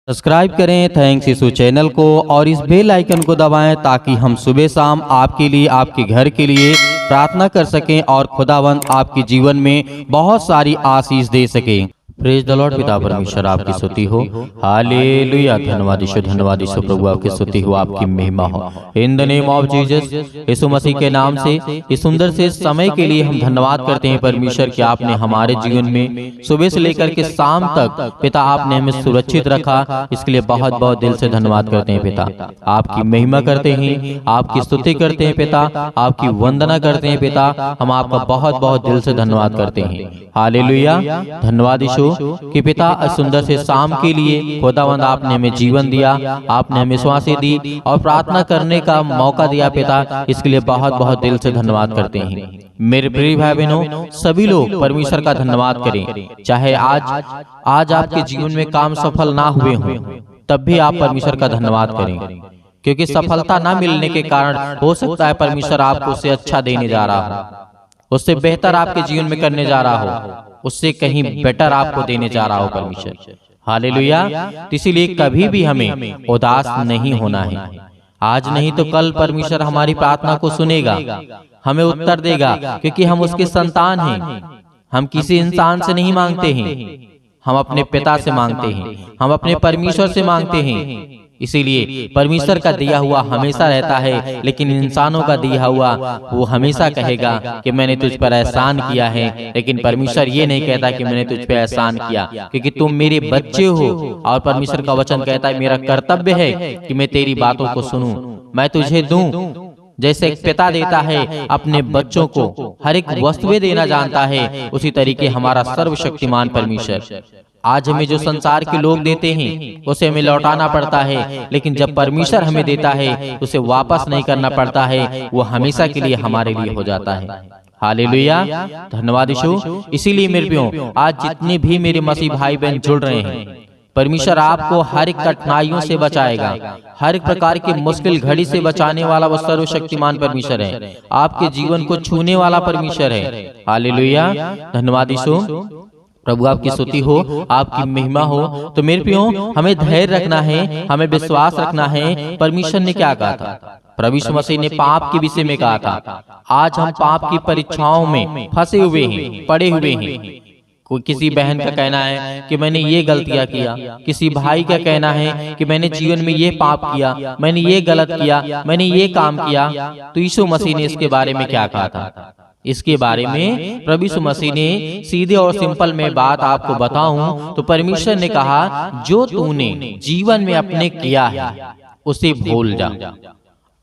Subscribe करें thanks यीशु channel को और इस बेल आइकन को दबाएं ताकि हम सुबह शाम आपके लिए आपके घर के लिए प्रार्थना कर सकें और खुदावंद आपके जीवन में बहुत सारी आशीष दे सके। Praise the Lord. पिता परमेश्वर आपकी स्तुति हो। हालेलुया। धन्यवाद यीशु प्रभु आपकी स्तुति हो, आपकी महिमा हो। In the name of Jesus, यीशु मसीह के नाम से इस सुंदर से समय के लिए हम धन्यवाद करते हैं परमेश्वर कि आपने हमारे जीवन में सुबह से लेकर के शाम तक पिता आपने हमें सुरक्षित रखा। इसके लिए बहुत बहुत दिल से धन्यवाद करते हैं पिता। आपकी महिमा करते हैं, आपकी स्तुति करते हैं पिता, आपकी वंदना करते हैं पिता। हम आपका बहुत बहुत दिल से धन्यवाद करते हैं। हालेलुया। धन्यवाद यीशु कि पिता सुंदर से शाम के लिए खुदावंद आपने हमें जीवन दिया, आपने हमें श्वासें दी और प्रार्थना करने का मौका दिया पिता। इसके लिए बहुत बहुत दिल से धन्यवाद करते हैं। मेरे प्रिय भाई बहनों, सभी लोग परमेश्वर का धन्यवाद करें। चाहे आज आपके जीवन में काम सफल ना हुए हों, तब भी आप परमेश्वर का धन्यवाद करें, क्योंकि सफलता ना मिलने के कारण हो सकता है परमेश्वर आपको उससे अच्छा देने जा रहा हो, उससे बेहतर आपके जीवन में करने जा रहा हो, उससे कहीं बेटर आपको देने जा रहा हो परमेश्वर। हालेलुया। तो इसीलिए कभी भी हमें उदास नहीं होना है। आज नहीं तो कल परमेश्वर हमारी प्रार्थना को सुनेगा, हमें उत्तर देगा, क्योंकि हम उसके संतान हैं। हम किसी इंसान से नहीं मांगते हैं, हम अपने पिता से मांगते हैं, हम अपने परमेश्वर से मांगते हैं। इसीलिए परमेश्वर का दिया हुआ हमेशा रहता है, लेकिन इंसानों का दिया हुआ वो हमेशा कहेगा कि मैंने तुझ पर एहसान किया है। लेकिन परमेश्वर ये नहीं कहता कि मैंने तुझ पर एहसान किया, क्योंकि तुम मेरे बच्चे हो। और परमेश्वर का वचन कहता है मेरा कर्तव्य है कि मैं तेरी बातों को सुनूं, मैं तुझे दूं। जैसे एक पिता देता है अपने बच्चों को हर एक वस्तुएं देना जानता है, उसी तरीके हमारा सर्वशक्तिमान परमेश्वर आज हमें जो संसार के लोग देते हैं उसे हमें लौटाना पड़ता है, लेकिन जब परमेश्वर हमें देता है उसे वापस नहीं करना पड़ता है, वो हमेशा के लिए हमारे लिए हो जाता है। हालेलुया। धन्यवाद यीशु। इसीलिए मेरे प्रियो, आज जितने भी मेरे मसीह भाई बहन जुड़ रहे हैं, परमेश्वर आपको हर एक कठिनाइयों से बचाएगा, हर एक प्रकार की मुश्किल घड़ी से बचाने वाला वो सर्वशक्तिमान परमेश्वर है, आपके जीवन को छूने वाला परमेश्वर है। हालेलुया। धन्यवाद यीशु प्रभु आपकी स्तुति हो, आपकी महिमा हो। तो मेरे प्रियो, हमें धैर्य रखना है, हमें विश्वास रखना है। परमेश्वर ने क्या कहा था? प्रभु यीशु मसीह ने पाप के विषय में कहा था। आज हम पाप की परीक्षाओं में फंसे हुए हैं, पड़े हुए हैं। कोई किसी बहन का कहना है कि मैंने ये गलतियां किया, किसी भाई का कहना है कि मैंने जीवन में ये पाप किया, मैंने ये गलत किया, मैंने ये काम किया। तो यीशु मसीह ने इसके बारे में क्या कहा था? इसके बारे में प्रभु यीशु मसीह ने सीधे और सिंपल में बात आपको बताऊं तो परमेश्वर ने कहा, जो तूने जीवन में अपने किया है उसे भूल जा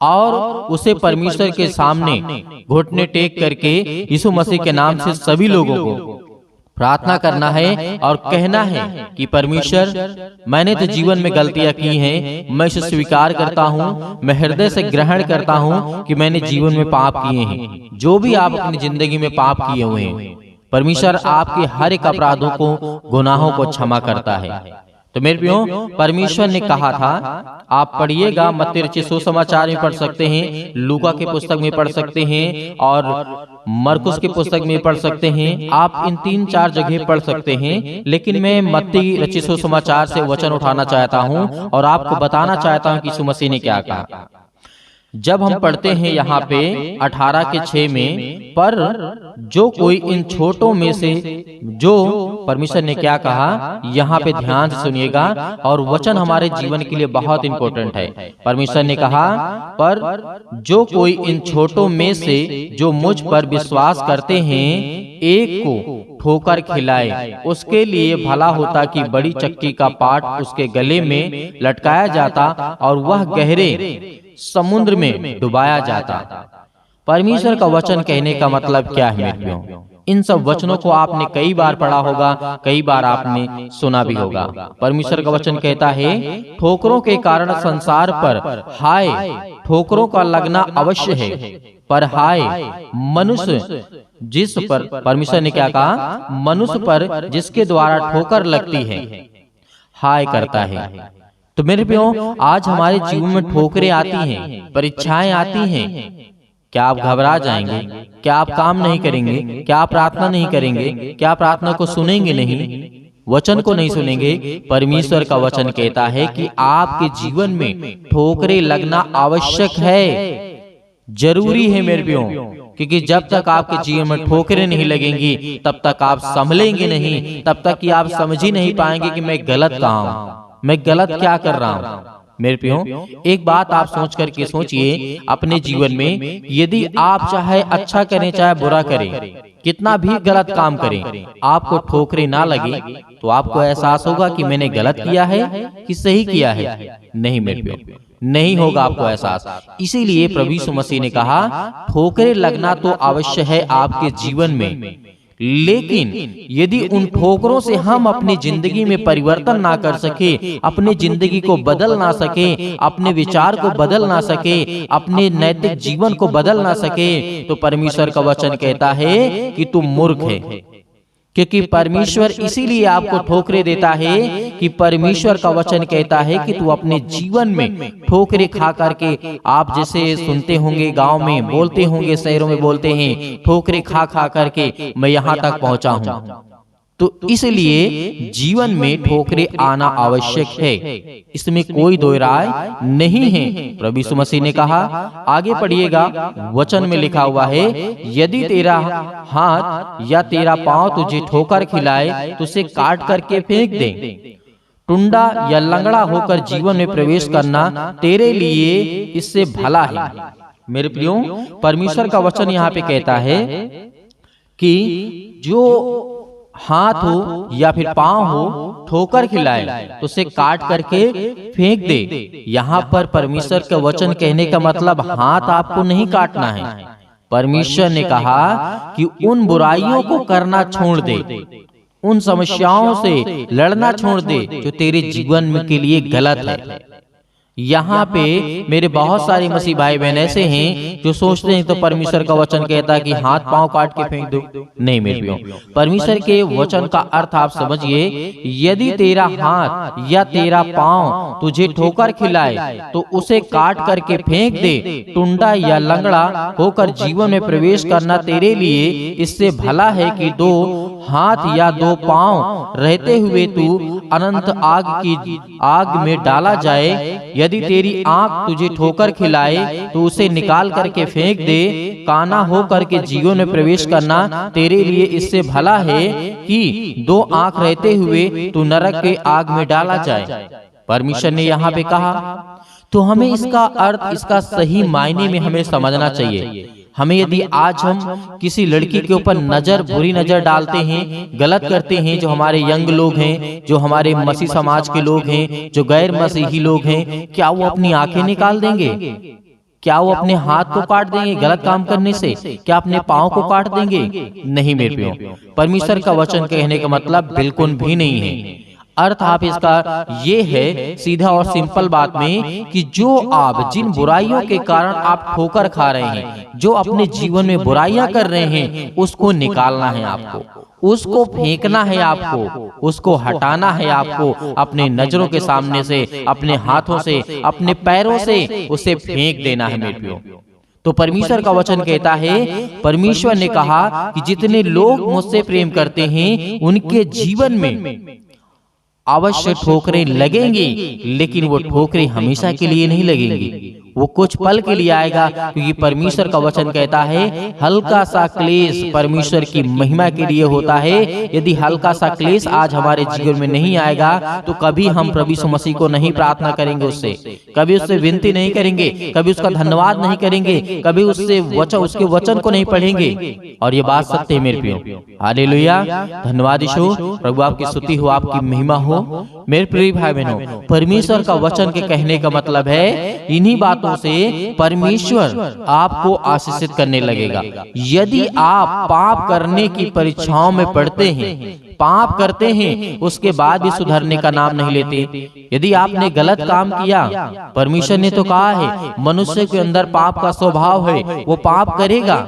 और उसे परमेश्वर के सामने घुटने टेक करके यीशु मसीह के नाम से सभी लोगों को प्रार्थना करना है और कहना है कि परमेश्वर, मैंने तो जीवन में गलतियां की हैं, मैं इसे स्वीकार करता हूं, मैं हृदय से ग्रहण करता हूं कि मैंने जीवन में पाप किए हैं। जो भी आप अपनी जिंदगी में पाप किए हुए हैं, परमेश्वर आपके हर एक अपराधों को, गुनाहों को क्षमा करता है। तो मेरे प्रियो, परमेश्वर ने कहा था, आप पढ़िएगा, मत्ती रचित सुसमाचार में पढ़ सकते हैं, लूका के पुस्तक में पढ़ सकते हैं और मरकुस के पुस्तक में पढ़ सकते हैं। आप इन 3-4 जगह पढ़ सकते हैं, लेकिन मैं मत्ती रचित सुसमाचार से वचन उठाना चाहता हूं और आपको बताना चाहता हूं कि यीशु मसीह ने क्या कहा। जब हम पढ़ते हैं यहाँ पे 18:6 में, पर जो कोई इन छोटों में से, जो परमेश्वर ने क्या कहा, यहाँ पे ध्यान से सुनिएगा और वचन हमारे जीवन के लिए बहुत इंपॉर्टेंट है। परमेश्वर ने कहा, पर जो कोई इन छोटों में से जो मुझ पर विश्वास करते हैं एक को ठोकर खिलाए, उसके लिए भला होता कि बड़ी चक्की का पाट उसके गले में लटकाया जाता और वह गहरे समुद्र में डुबाया जाता। परमेश्वर का वचन कहने का मतलब क्या है मेरे प्रियो? इन सब वचनों को आपने कई बार पढ़ा होगा, कई बार आपने सुना भी होगा। परमेश्वर का वचन कहता है, ठोकरों के कारण संसार पर हाय, ठोकरों का लगना अवश्य है, पर हाय मनुष्य जिस पर, परमेश्वर ने क्या कहा, मनुष्य पर जिसके द्वारा ठोकर लगती है, हाय करता है। तो मेरे प्रियो, आज हमारे जीवन में ठोकरें आती हैं, परीक्षाएं आती हैं, क्या आप घबरा जाएंगे? क्या आप काम नहीं करेंगे? क्या आप प्रार्थना नहीं करेंगे? क्या प्रार्थना को सुनेंगे नहीं? वचन को नहीं सुनेंगे। परमेश्वर का वचन कहता है कि आपके जीवन में ठोकरें लगना आवश्यक है, जरूरी है मेरे प्रियो, क्योंकि जब तक आपके जीवन में ठोकरें नहीं लगेंगी तब तक आप संभलेंगे नहीं, तब तक कि आप समझ ही नहीं पाएंगे कि मैं गलत कहाँ हूँ, मैं गलत क्या कर रहा हूँ। मेरे प्रियो, एक बात आप सोच करके सोचिए अपने जीवन में, यदि आप चाहे अच्छा करें चाहे बुरा करें, कितना भी गलत काम करें, आपको ठोकरें ना लगे तो आपको एहसास होगा कि मैंने गलत किया है कि सही किया है। नहीं मेरे प्रियो, नहीं होगा आपको एहसास। इसीलिए प्रभु यीशु मसीह ने कहा ठोकरें लगना तो अवश्य है आपके जीवन में, लेकिन यदि उन ठोकरों से हम अपनी जिंदगी में परिवर्तन ना कर सके, अपनी जिंदगी को बदल ना सके, अपने विचार को बदल ना सके, अपने नैतिक जीवन को बदल ना सके, तो परमेश्वर का वचन कहता है कि तू मूर्ख है। क्योंकि परमेश्वर इसीलिए आपको ठोकरें देता है कि परमेश्वर का वचन कहता है कि तू अपने जीवन में ठोकरें खा करके, आप जैसे सुनते होंगे गांव में बोलते होंगे, शहरों में बोलते हैं ठोकरें खा खा करके मैं यहाँ तक पहुंचा हूँ। तो इसलिए जीवन में ठोकरें आना आवश्यक है, इसमें कोई दो राय नहीं है। प्रभु यीशु मसीह ने कहा, आगे पढ़िएगा, वचन में लिखा हुआ है, यदि तेरा हाथ या तेरा पांव तुझे ठोकर खिलाए तो उसे काट करके फेंक दे। टुंडा या लंगड़ा होकर जीवन में प्रवेश करना तेरे लिए इससे भला है। मेरे प्रियो, परमेश्वर का वचन यहाँ पे कहता है कि जो हाथ हो या फिर पांव हो ठोकर खिलाए तो उसे काट करके फेंक दे। यहाँ पर परमेश्वर का वचन कहने का मतलब हाथ आपको नहीं काटना है। परमेश्वर ने कहा कि उन बुराइयों को करना छोड़ दे, उन समस्याओं से लड़ना छोड़ दे जो तेरे जीवन के लिए गलत है। यहाँ पे मेरे बहुत सारे मसीह भाई बहन ऐसे हैं जो सोचते हैं तो परमेश्वर का वचन कहता है कि हाथ पांव काट के फेंक दो। नहीं मेरे प्रियो, परमेश्वर के वचन का अर्थ आप समझिए, यदि तेरा हाथ या तेरा पांव तुझे ठोकर खिलाए तो उसे काट करके फेंक दे। टुंडा या लंगड़ा होकर जीवन में प्रवेश करना तेरे लिए इससे भला है कि दो हाथ या दो पांव रहते हुए तू अनंत आग में डाला जाए। यदि तेरी आंख तुझे ठोकर खिलाए तो उसे निकाल करके फेंक दे। काना हो करके जीवन में प्रवेश करना तेरे लिए इससे भला है कि दो आंख रहते हुए तू नरक के आग में डाला जाए। परमेश्वर ने यहाँ पे कहा, तो हमें इसका अर्थ, इसका सही मायने में हमें समझना चाहिए। हमें यदि आज हम किसी लड़की के ऊपर बुरी नजर डालते हैं, गलत करते हैं, जो हमारे यंग लोग हैं, जो हमारे मसीह समाज के लोग हैं, जो गैर मसीही लोग हैं, क्या वो अपनी आंखें निकाल देंगे? क्या वो अपने हाथ को काट देंगे गलत काम करने से? क्या अपने पाँव को काट देंगे? नहीं मेरे प्रियो, परमेश्वर का वचन कहने का मतलब बिल्कुल भी नहीं है। अर्थ आप इसका ये है, सीधा और सिंपल बात में, कि जो आप जिन बुराइयों के कारण आप ठोकर खा रहे हैं, जो अपने जीवन में बुराइयां कर रहे हैं, उसको निकालना है आपको, उसको फेंकना है आपको, उसको हटाना है आपको अपने नजरों के सामने से, अपने हाथों से, अपने पैरों से उसे फेंक देना है मेरे प्रियो। तो परमेश्वर का वचन कहता है, परमेश्वर ने कहा कि जितने लोग मुझसे प्रेम करते हैं उनके जीवन में अवश्य ठोकरें लगेंगी, लेकिन वो ठोकरें हमेशा के लिए नहीं लगेंगी, वो कुछ पल के लिए आएगा। क्योंकि परमेश्वर का वचन कहता है हल्का सा क्लेश परमेश्वर की महिमा के लिए होता है। यदि हल्का सा क्लेश आज हमारे जीवन में नहीं आएगा तो कभी हम प्रभु यीशु मसीह को नहीं प्रार्थना करेंगे, उससे कभी उससे विनती नहीं करेंगे, कभी उसका धन्यवाद नहीं करेंगे, कभी उससे उसके वचन को नहीं पढ़ेंगे। और ये बात सत्य है मेरे प्रियो। हालेलुया, धन्यवाद यीशु, प्रभु आपकी स्तुति हो, आपकी महिमा हो। मेरे प्रिय भाई बहनों, परमेश्वर का वचन के कहने का मतलब है इन्हीं बातों से परमेश्वर आपको आशीषित करने लगेगा। यदि आप पाप करने की परीक्षाओं में पड़ते हैं, पाप करते हैं, उसके बाद भी सुधरने का नाम नहीं लेते, यदि आपने गलत काम किया, परमेश्वर ने तो कहा है मनुष्य के अंदर पाप का स्वभाव है, वो पाप करेगा।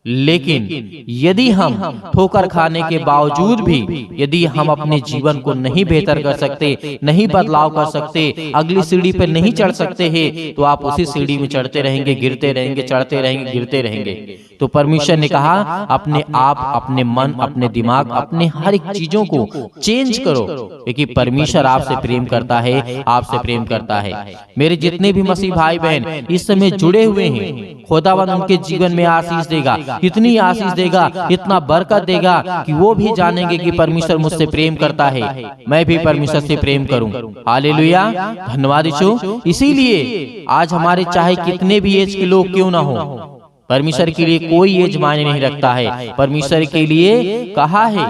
लेकिन यदि हम ठोकर खाने के बावजूद भी यदि हम अपने जीवन को नहीं बेहतर कर सकते, नहीं बदलाव कर सकते, अगली सीढ़ी पर नहीं चढ़ सकते हैं, तो आप उसी सीढ़ी में चढ़ते रहेंगे, गिरते रहेंगे, चढ़ते रहेंगे, गिरते रहेंगे। तो परमेश्वर ने कहा अपने आप, अपने मन, अपने दिमाग, अपने हर एक चीजों को चेंज करो, क्योंकि परमेश्वर आपसे प्रेम करता है, आपसे प्रेम करता है। मेरे जितने भी मसीह भाई बहन इस समय जुड़े हुए हैं, खुदावंद उनके जीवन में आशीष देगा, इतनी आशीष देगा, इतना बरकत देगा कि वो भी जानेंगे कि परमेश्वर मुझसे प्रेम करता है, मैं भी परमेश्वर से प्रेम करूं। हालेलुया, धन्यवाद यीशु। इसीलिए आज हमारे चाहे कितने भी एज के लोग क्यों ना हो, परमेश्वर के लिए कोई एज मायने नहीं रखता है। परमेश्वर के लिए कहा है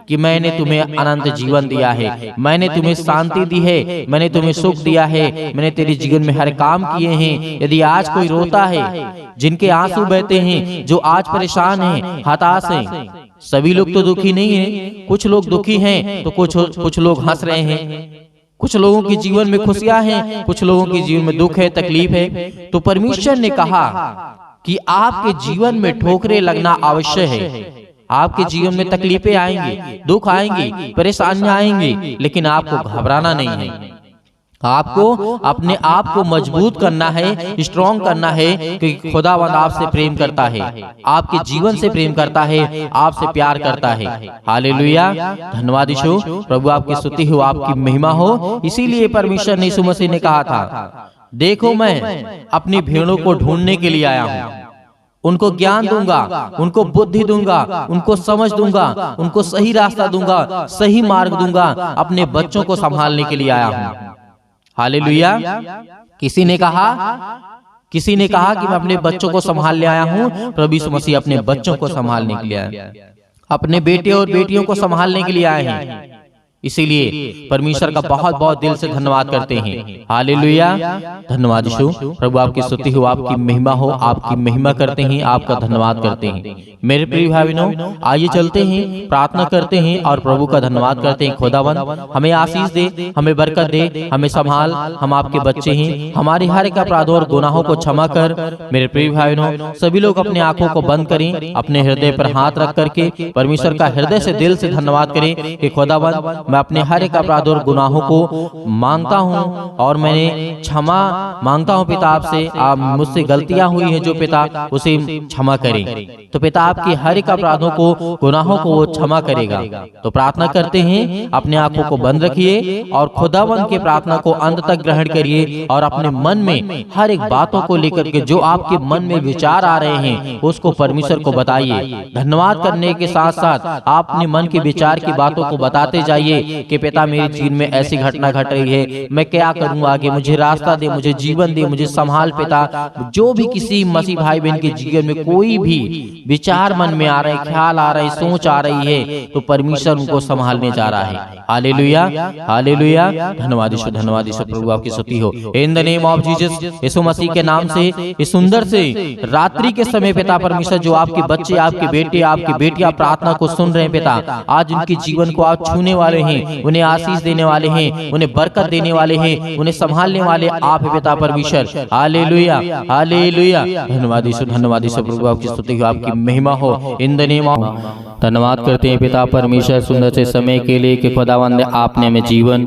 कि मैंने तुम्हें अनंत जीवन दिया है, मैंने तुम्हें शांति दी है, मैंने तुम्हें सुख दिया है, मैंने तेरे जीवन में हर काम किए हैं। यदि आज कोई रोता है, जिनके आंसू बहते हैं, जो आज परेशान हैं, हताश हैं, सभी लोग तो दुखी नहीं है, कुछ लोग दुखी हैं तो कुछ लोग हंस रहे हैं, कुछ लोगों के जीवन में खुशियां हैं, कुछ लोगों के जीवन में दुख है, तकलीफ है। तो परमेश्वर ने कहा कि आपके जीवन में ठोकरें लगना आवश्यक है, आपके जीवन में तकलीफें आएंगी, दुख आएंगी, परेशानियां आएंगी, लेकिन आपको घबराना नहीं है। आपको अपने आप को मजबूत करना है, स्ट्रॉन्ग करना है, क्योंकि खुदावंद आपसे प्रेम करता है, आपके जीवन से प्रेम करता है, आपसे प्यार करता है। हालेलुया, धन्यवाद यीशु। प्रभु आपकी स्तुति हो, आपकी महिमा हो। इसीलिए परमेश्वर ने यीशु मसीह ने कहा था, देखो मैं अपनी भेड़ों को ढूंढने के लिए आया हूँ, उनको ज्ञान दूंगा, उनको बुद्धि दूंगा, उनको समझ दूंगा, उनको सही रास्ता दूंगा, सही मार्ग दूंगा, अपने बच्चों को संभालने के लिए आया हूँ। हालेलुया। किसी ने कहा कि मैं अपने बच्चों को संभालने आया हूँ। प्रभु यीशु मसीह अपने बच्चों को संभालने के लिए आए, अपने बेटे और बेटियों को संभालने के लिए आए हैं। इसीलिए परमेश्वर का बहुत बहुत दिल से धन्यवाद करते हैं। हालेलुया, धन्यवाद यीशु। प्रभु आपकी स्तुति हो, आपकी महिमा हो, आपकी महिमा करते हैं, आपका धन्यवाद करते हैं। मेरे प्रिय भाई बहनों, आइए चलते हैं, प्रार्थना करते हैं और प्रभु का धन्यवाद करते हैं। खुदावंद हमें आशीष दे, हमें बरकत दे, हमें संभाल, हम आपके बच्चे हैं, हमारे हर एक अपराध और गुनाहों को क्षमा कर। मेरे प्रिय भाई बहनों, सभी लोग अपने आंखों को बंद करें, अपने हृदय पर हाथ रख करके परमेश्वर का हृदय से, दिल से धन्यवाद करें कि खुदावंद मैं अपने हर एक अपराध और गुनाहों को मांगता हूं और मैंने क्षमा मांगता हूं पिता आपसे। आप मुझसे गलतियां हुई हैं जो पिता, उसे क्षमा करें। तो पिता आपके हर एक अपराधों को, गुनाहों को वो क्षमा करेगा। तो प्रार्थना करते हैं, अपने आंखों को बंद रखिए और खुदावंद के प्रार्थना को अंत तक ग्रहण करिए और अपने मन में हर एक बातों को लेकर के जो आपके मन में विचार आ रहे हैं उसको परमेश्वर को बताइए। धन्यवाद करने के साथ साथ आप अपने मन के विचार की बातों को बताते जाइए कि पिता मेरे जीवन में ऐसी घटना घट रही है, मैं क्या करूं आगे, मुझे रास्ता दे, मुझे जीवन दे, मुझे संभाल पिता। जो भी किसी मसीह भाई बहन के जीवन में कोई भी विचार मन में आ रहे, ख्याल आ रहे, सोच आ रही है, तो परमेश्वर उनको संभालने जा रहा है। हालेलुया, हालेलुया, धन्यवाद यीशु, धन्यवाद यीशु। प्रभु आपकी स्तुति हो। In the name of Jesus, यीशु मसीह के नाम से इस सुंदर से रात्रि के समय पिता परमेश्वर, जो आपके बच्चे, आपके बेटे, आपकी बेटियां प्रार्थना को सुन रहे हैं पिता, आज उनके जीवन को आप छूने वाले हैं, उन्हें आशीष देने वाले हैं, उन्हें बरकत देने वाले हैं, उन्हें संभालने वाले आप हैं पिता परमेश्वर। हालेलुया, हालेलुया, धन्यवाद यीशु, धन्यवाद यीशु। प्रभु आपकी स्तुति हो, आपकी महिमा हो। इन द नेम ऑफ, धन्यवाद करते हैं पिता परमेश्वर सुंदर से समय के लिए कि खुदावंद ने आपने हमें जीवन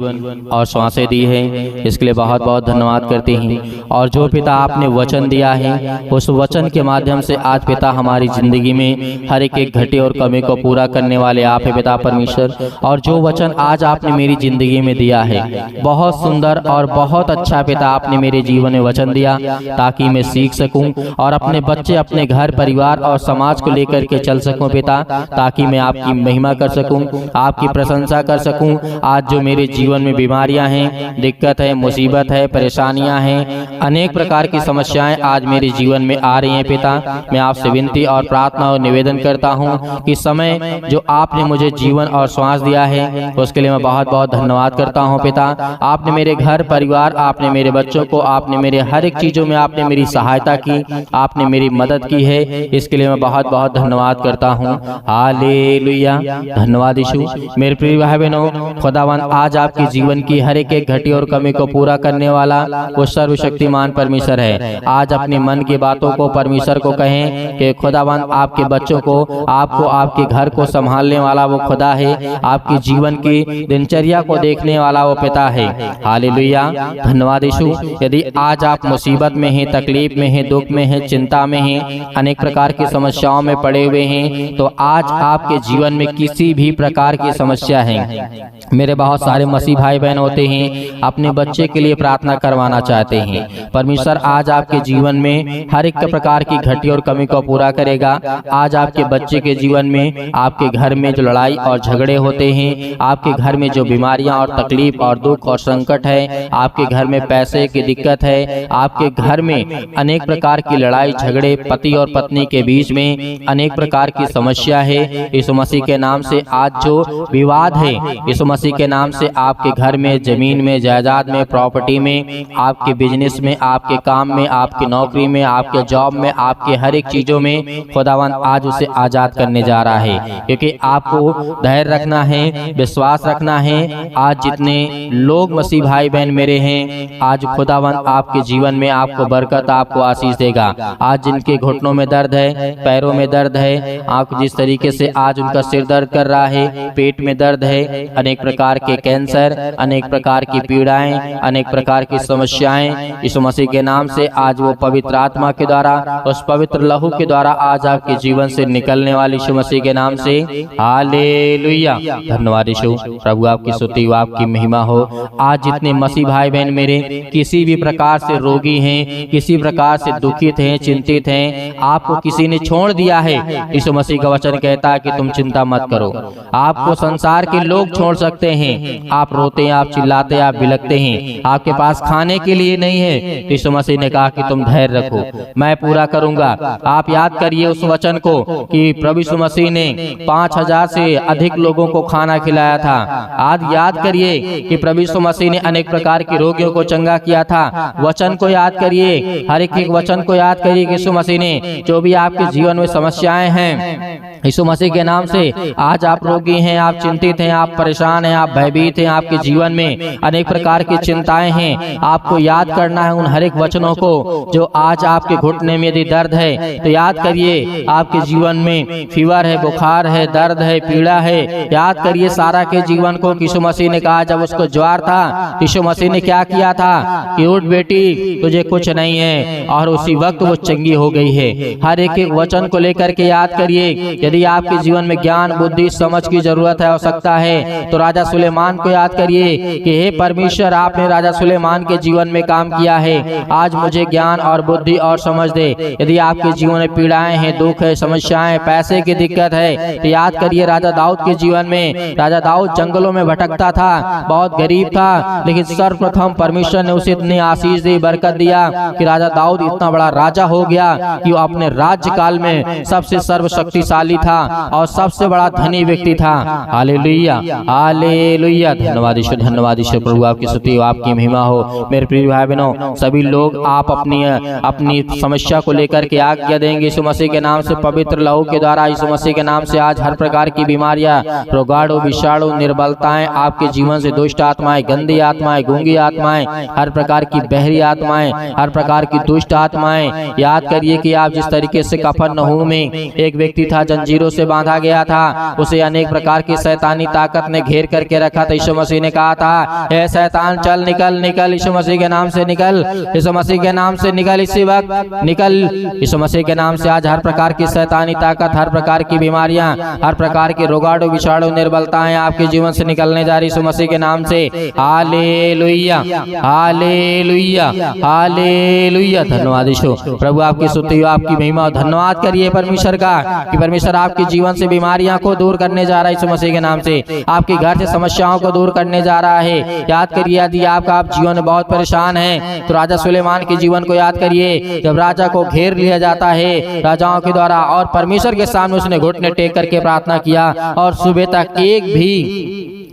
और सांसें दी है, इसके लिए बहुत बहुत धन्यवाद करते हैं। और जो पिता आपने वचन दिया है, उस वचन के माध्यम से आज पिता हमारी जिंदगी में हर एक घटे और कमी को पूरा करने वाले आप हैं पिता परमेश्वर। और जो वचन आज आपने मेरी जिंदगी में दिया है, बहुत सुंदर और बहुत अच्छा पिता आपने मेरे जीवन में वचन दिया, ताकि मैं सीख सकूं और अपने बच्चे, अपने घर परिवार और समाज को लेकर के चल सकूं पिता, ताकि मैं आपकी महिमा कर सकूं, आपकी प्रशंसा कर सकूं। आज जो मेरे जीवन में बीमारियां हैं, दिक्कत है, मुसीबत है, परेशानियां हैं, अनेक प्रकार की समस्याएं आज मेरे जीवन में आ रही हैं पिता, मैं आपसे विनती और प्रार्थना और निवेदन करता हूं कि समय जो आपने मुझे जीवन और श्वास दिया है, उसके लिए मैं बहुत बहुत धन्यवाद करता हूँ पिता। आपने मेरे घर परिवार, आपने मेरे बच्चों को, आपने मेरे हर एक चीज़ों में आपने मेरी सहायता की, आपने मेरी मदद की है। इसके लिए मैं बहुत बहुत धन्यवाद करता हूँ। हालेलुया, धन्यवाद यीशु। मेरे प्रिय भाई बहनों, खुदावन आज आपके जीवन की हर एक घटी और कमी को पूरा करने वाला वो सर्वशक्तिमान परमेश्वर है। आज अपने मन की बातों को परमेश्वर को कहें कि खुदावन आपके बच्चों को, आपको, आपके घर को संभालने वाला वो खुदा है, आपके जीवन की दिनचर्या को देखने वाला वो पिता है। हालेलुया, धन्यवाद यीशु। यदि आज आप मुसीबत में हैं, तकलीफ में हैं, दुख में हैं, चिंता में हैं, अनेक प्रकार की समस्याओं में पड़े हुए हैं, तो आज आपके जीवन में किसी भी प्रकार की समस्या है, मेरे बहुत सारे मसीह भाई बहन होते हैं अपने बच्चे के लिए प्रार्थना करवाना चाहते हैं। परमेश्वर आज आपके जीवन में हर एक प्रकार की घटी और कमी को पूरा करेगा। आज आपके बच्चे के जीवन में, आपके घर में जो लड़ाई और झगड़े होते हैं, आपके घर में जो बीमारियां और तकलीफ और दुख और संकट है, आपके घर में पैसे की दिक्कत है, आपके घर में अनेक प्रकार की लड़ाई झगड़े, पति और पत्नी के बीच में अनेक प्रकार की समस्या है, यीशु मसीह के नाम से आज जो विवाद है, यीशु मसीह के नाम से आपके घर में, जमीन में, जायदाद में, प्रॉपर्टी में, आपके बिजनेस में, आपके काम में, आपकी नौकरी में, आपके जॉब में, आपके हर एक चीजों में खुदावन आज उसे आजाद करने जा रहा है। क्योंकि आपको धैर्य रखना है, विश्वास रखना है। आज जितने लोग मसीह भाई बहन मेरे हैं, आज खुदावन आपके जीवन में आपको बरकत, आपको आशीष देगा। आज जिनके घुटनों में दर्द है, पैरों में दर्द है, आप जिस तरीके से आज उनका सिर दर्द कर रहा है, पेट में दर्द है, अनेक प्रकार के कैंसर, अनेक प्रकार की पीड़ाएं, अनेक प्रकार की समस्याएं, यीशु मसीह के नाम से आज वो पवित्र आत्मा के द्वारा, उस पवित्र लहू के द्वारा आज आपके जीवन से निकलने वाले यीशु मसीह के नाम से। हालेलुया, धन्यवाद यीशु। प्रभु आपकी स्तुति, आपकी महिमा हो। आज जितने मसीह भाई बहन मेरे किसी भी प्रकार से रोगी हैं, किसी प्रकार से दुखित हैं, चिंतित हैं, आपको किसी ने छोड़ दिया है, यीशु मसीह का वचन कहता है कि तुम चिंता मत करो। आपको संसार के लोग छोड़ सकते हैं, आप रोते हैं, आप चिल्लाते हैं, आप बिलखते हैं, आपके पास खाने के लिए नहीं है, यीशु मसीह ने कहा कि तुम धैर्य रखो, मैं पूरा करूंगा। आप याद करिए उस वचन को कि प्रभु यीशु मसीह ने 5000 से अधिक लोगों को खाना खिलाया था। आज याद करिए कि प्रभु यीशु मसीह ने अनेक प्रकार के रोगियों को चंगा किया था। वचन को याद करिए, हर एक वचन को याद करिए कि यीशु मसीह ने जो भी आपके जीवन में समस्याएं हैं, यीशु मसीह के नाम से आज आप रोगी हैं, आप चिंतित हैं, आप परेशान हैं, आप भयभीत हैं, आपके जीवन में अनेक प्रकार की चिंताएं हैं, आपको याद करना है उन हर एक वचनों को। जो आज आपके घुटने में यदि दर्द है तो याद करिए, आपके जीवन में फीवर है, बुखार है, दर्द है, पीड़ा है, याद करिए सारा के जीवन को। यीशु मसीह ने कहा जब उसको ज्वर था, यीशु मसीह ने क्या किया था कि उठ बेटी तुझे कुछ नहीं है, और उसी वक्त वो चंगी हो गई है। हर एक एक वचन को लेकर के याद करिए। यदि आपके जीवन में ज्ञान, बुद्धि, समझ की जरूरत है, आवश्यकता है, तो राजा सुलेमान को याद करिए कि हे परमेश्वर, आपने राजा सुलेमान के जीवन में काम किया है, आज मुझे ज्ञान और बुद्धि और समझ दे। यदि आपके जीवन में पीड़ाएं हैं, दुख है, समस्याएं, पैसे की दिक्कत है, तो याद करिए राजा दाऊद के जीवन में, राजा दाऊद जंगलों में भटकता था, बहुत गरीब था, लेकिन सर्वप्रथम परमेश्वर ने उसे इतनी आशीष दी, बरकत दिया कि राजा दाऊद इतना बड़ा राजा हो गया कि वो अपने राज्य काल में सबसे सर्वशक्तिशाली था और सबसे बड़ा धनी व्यक्ति था। हालेलुया, हालेलुया, धन्यवाद ईश्वर, धन्यवाद ईश्वर। प्रभु आपकी स्तुति, आपकी महिमा हो। मेरे प्रिय भाई बहनों, सभी लोग आप अपनी समस्या को लेकर के आज्ञा देंगे यीशु मसीह के नाम से, पवित्र लहू के द्वारा यीशु मसीह के नाम से। आज हर प्रकार की बीमारियां, रोगाणु, विषाणु, निर्बलताएं, आपके जीवन से दुष्ट आत्माएं, गंदी आत्माएं, गूंगी आत्माएं, हर प्रकार की बहरी आत्माएं, हर प्रकार की दुष्ट आत्माएं, याद करिए कि आप जिस तरीके से कफरनहूम में एक व्यक्ति था, जंजीरों से बांधा गया था, उसे अनेक प्रकार की शैतानी ताकत ने घेर करके रखा था। यीशु मसीह ने कहा था, हे शैतान चल, निकल, निकल, यीशु मसीह के नाम से निकल, यीशु मसीह के नाम से निकल, इसी वक्त निकल, यीशु मसीह के नाम से। आज हर प्रकार की शैतानी ताकत, हर प्रकार की बीमारियां, हर प्रकार के रोगाणु, विषाणु, निर्बलताएं आपके जीवन से निकलने जा रही यीशु मसीह के नाम से। हालेलुया, हालेलुया, हालेलुया, धन्यवाद यीशु। प्रभु आपकी स्तुति, आपकी महिमा, धन्यवाद करिए परमेश्वर का कि परमेश्वर परमेश्वर आपके जीवन से बीमारियां को दूर करने जा रहा है यीशु मसीह के नाम से। आपके घर से समस्याओं को दूर करने जा रहा है। याद करिए, यदि आपका आप जीवन में बहुत परेशान है तो राजा सुलेमान के जीवन को याद करिए। जब राजा को घेर लिया जाता है राजाओं के द्वारा और परमेश्वर के सामने उसने घुटने टेक करके प्रार्थना किया और सुबह तक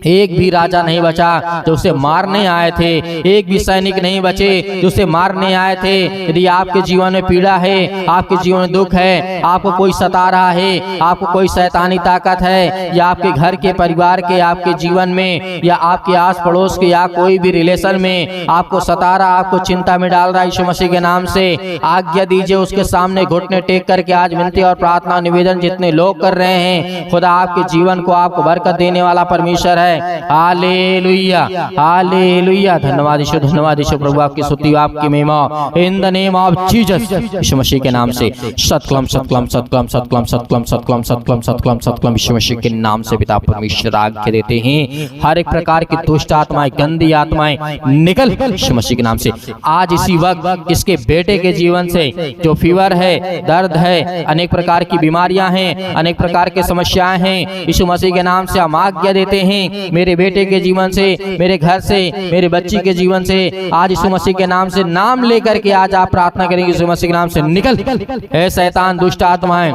एक भी राजा नहीं बचा जो उसे मारने आए थे, एक भी सैनिक नहीं बचे जो उसे मारने आए थे। यदि आपके जीवन में पीड़ा है, आपके जीवन में दुख है, आपको कोई सता रहा है, आपको कोई शैतानी ताकत है, या आपके घर के परिवार के, आपके जीवन में या आपके आस पड़ोस के या कोई भी रिलेशन में आपको सता रहा, आपको चिंता में डाल रहा है, यीशु मसीह के नाम से आज्ञा दीजिए। उसके सामने घुटने टेक करके आज विनती और प्रार्थना निवेदन जितने लोग कर रहे हैं, खुदा आपके जीवन को आपको बरकत देने वाला परमेश्वर है। हालेलुया, हालेलुया। धन्यवाद यीशु, धन्यवाद यीशु प्रभु, आपकी स्तुति, आपकी महिमा in the name of Jesus, यीशु मसीह के नाम से। सतक्लम सतक्लम सतक्लम सतक्लम सतक्लम सतक्लम सतक्लम सतक्लम सतक्लम यीशु मसीह के नाम से पिता परमेश्वर आज्ञा देते हैं, हर एक प्रकार की दुष्ट आत्माएं, गंदी आत्माएं निकल यीशु मसीह के नाम से। आज इसी वक्त इसके बेटे के जीवन से जो फीवर है, दर्द है, अनेक प्रकार की बीमारियां हैं, अनेक प्रकार की समस्याएं हैं, यीशु मसीह के नाम से हम आज्ञा देते हैं मेरे बेटे के जीवन से, मेरे घर से, मेरे बच्ची के जीवन से आज यीशु मसीह के नाम से नाम लेकर के आज आप प्रार्थना करेंगे, यीशु मसीह के नाम से निकल। ऐ शैतान, दुष्ट आत्माएं,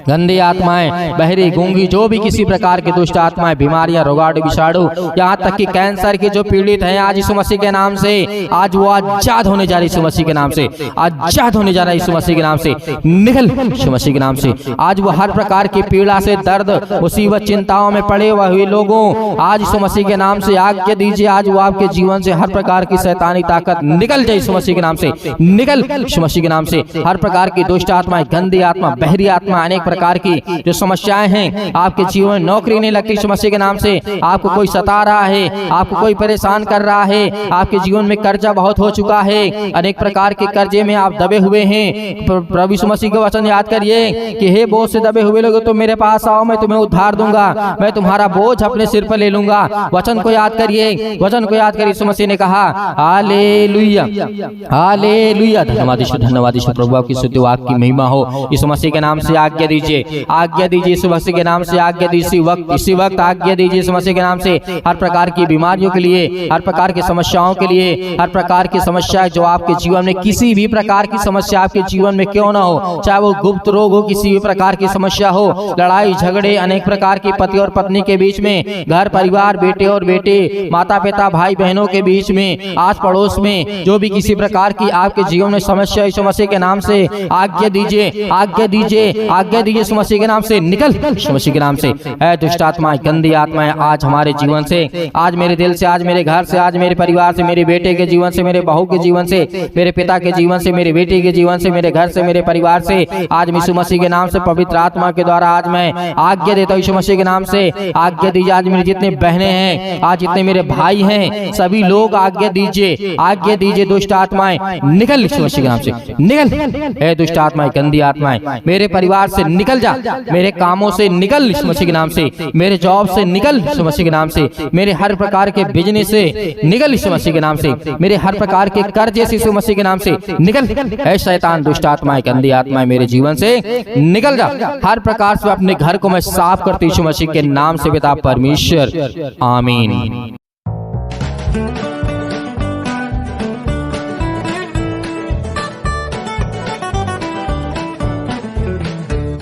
गंदी आत्माएं, बहरी, गूंगी, जो भी किसी प्रकार की दुष्ट आत्माएं, बीमारियां, रोगाणु, विषाणु, यहाँ तक कि कैंसर के जो पीड़ित हैं, आज यीशु मसीह के नाम से आज वो आजाद होने जा रही है, यीशु मसीह के नाम से आजाद होने जा रहा है, यीशु मसीह के नाम से निकल यीशु मसीह के नाम से। आज वो हर प्रकार की पीड़ा से, दर्द, मुसीबत, चिंताओं में पड़े हुए लोगों आज यीशु मसीह के नाम से आज्ञा दीजिए, आज वो आपके जीवन से हर प्रकार की शैतानी ताकत निकल जाए यीशु मसीह के नाम से, निकल यीशु मसीह के नाम से। हर प्रकार की दुष्ट आत्माएं, गंदी आत्मा, बहरी आत्मा, अनेक प्रकार की जो समस्याएं हैं आपके जीवन में, नौकरी नहीं लगती यीशु मसीह के नाम से, आपको कोई सता रहा है, आपको कोई परेशान कर रहा है, आपके जीवन में कर्जा बहुत हो चुका है, अनेक प्रकार के कर्जे में आप दबे हुए हैं, प्रभु यीशु मसीह के वचन याद करिए कि हे बोझ से दबे हुए लोग तो मेरे पास आओ, मैं तुम्हें उद्धार दूंगा, मैं तुम्हारा बोझ अपने सिर पर ले लूंगा। वचन को याद करिए, वचन को याद करिए। यीशु मसीह ने कहा हालेलुया, हालेलुया। धन्यवाद यीशु, धन्यवाद यीशु प्रभु, आपकी स्तुति, आपकी महिमा हो। यीशु मसीह के नाम से आज्ञा दीजिए, आज्ञा दीजिए यीशु मसीह के नाम से आज्ञा दीजिए, इसी वक्त आज्ञा दीजिए यीशु मसीह के नाम से। हर प्रकार की बीमारियों के लिए, हर प्रकार की समस्याओं के लिए, हर प्रकार की समस्या जो आपके जीवन में, किसी भी प्रकार की समस्या आपके जीवन में क्यों ना हो, चाहे वो गुप्त रोग हो, किसी भी प्रकार की समस्या हो, लड़ाई झगड़े, अनेक प्रकार की पति और पत्नी के बीच में, घर परिवार, बेटे और बेटे, माता पिता, भाई बहनों के बीच में, आस पड़ोस में, जो भी किसी प्रकार की आपके जीवन में समस्या, यीशु मसीह के नाम से आज्ञा दीजिए, आज्ञा दीजिए, आज्ञा दीजिए यीशु मसीह के नाम से निकल यीशु मसीह के नाम से। ऐ दुष्ट आत्माएं, गंदी आत्माएं आज हमारे जीवन से, आज मेरे दिल से, आज मेरे घर से, आज मेरे परिवार से, मेरे बेटे के जीवन से, मेरे बहू के जीवन से, मेरे पिता के जीवन से, मेरे बेटे के जीवन से, मेरे घर से, मेरे परिवार से, आज यीशु मसीह के नाम से पवित्र आत्मा के द्वारा आज मैं आज्ञा देता हूँ, यीशु मसीह के नाम से आज्ञा दीजिए। आज मेरे जितने बहनें हैं, आज जितने मेरे भाई हैं, सभी लोग आज्ञा दीजिए, आज्ञा दीजिए। दुष्ट आत्माएं निकल यीशु मसीह के नाम से निकल। ए दुष्ट आत्माएं, गंदी आत्माएं मेरे परिवार से निकल जा, मेरे कामों से निकल यीशु मसीह के नाम से, मेरे जॉब से निकल यीशु मसीह के नाम से, मेरे हर प्रकार के बिजनेस से निकल यीशु मसीह के नाम से, मेरे हर प्रकार के कर्जे से यीशु मसीह के नाम से निकल। ऐ शैतान, दुष्ट आत्माएं, गंदी आत्माएं मेरे जीवन से निकल जा। हर प्रकार से अपने घर को मैं साफ करती यीशु मसीह के नाम से पिता परमेश्वर, आमीन।